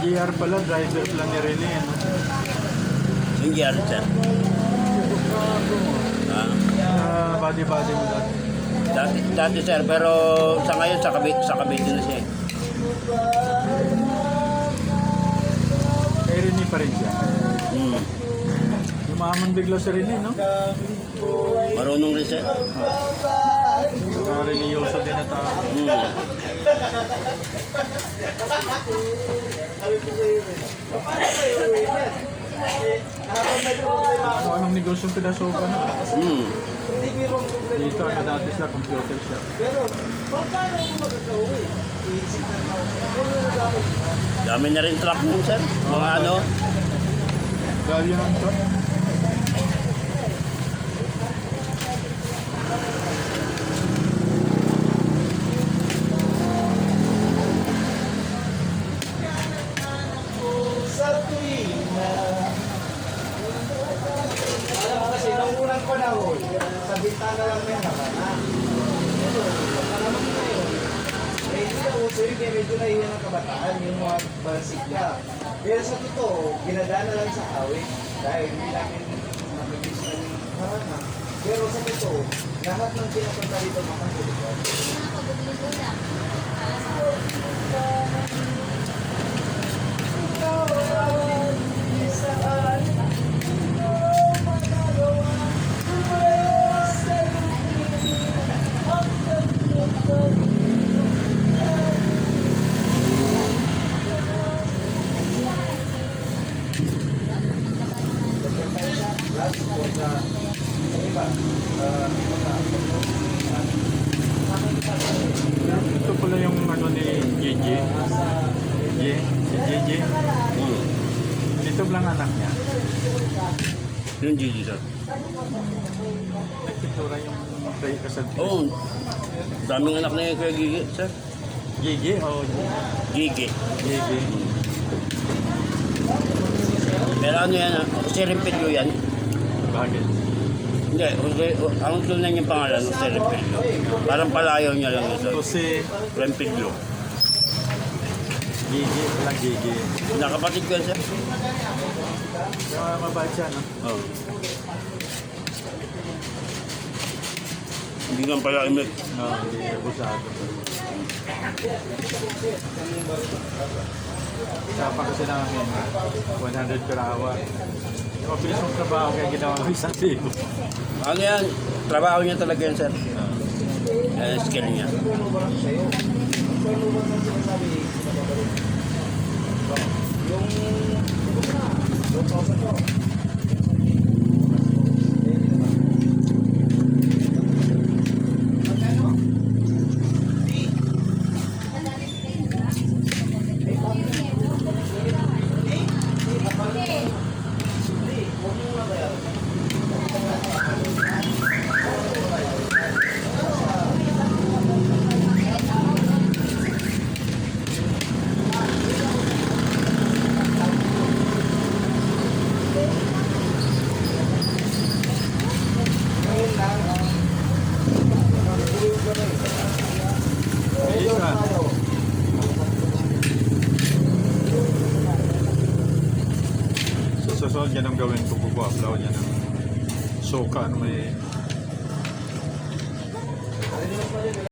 GR pala, driver pala ni Rene, ano? Yung GR, sir. Body-body mo dati. Dati sir, pero sa ngayon sa Cavite na siya. Kay Rene pa rin siya. Yumaman bigla si Rene, no? Marunong rin sir. Religyoso din na tao. Anong negosyo yung pinasukan na? Dito, ano dati sa computer shop. Dami na rin truck nun sir. Mga ano. Dahil yun ang truck. Sa bintana lang may nakana. Eh, hindi na uso yun, kaya medyo nahiya ng kabataan, yung mga basikla. Pero sa totoo, ginagana lang sa awit. Dahil hindi namin nakikis na yung harana. Pero sa totoo, lahat ng pinapunta dito makakulugan. Ito pala yung ano ni JJ. Si JJ. Dito lang anak niya. Yung Gigi sir. Nagpitura yung kay kasal. Oo. Daming anak na yung Kuya Gigi sir. JJ o Gigi. JJ. Pero ano yan Jose Rempilio yan. Bakit? Hindi, ang tunay niyang pangalan, Jose Rempilio. Parang palayaw niya lang ito. Jose Rempilio. JJ lang JJ. Nakapatid ko yan sir. Mabait siya, no? Oo. Hindi nga pala imit. Oo, hindi abusado. Sapa kasi namin, 100 per hour. Yung mabilis mong trabaho kaya ginawa ko 1,000. Ano yan? Trabaho niya talaga yan sir. Skill niya. Yung Isa. Sa susunod yan ang gawin ko, upload yan ang suka, ano may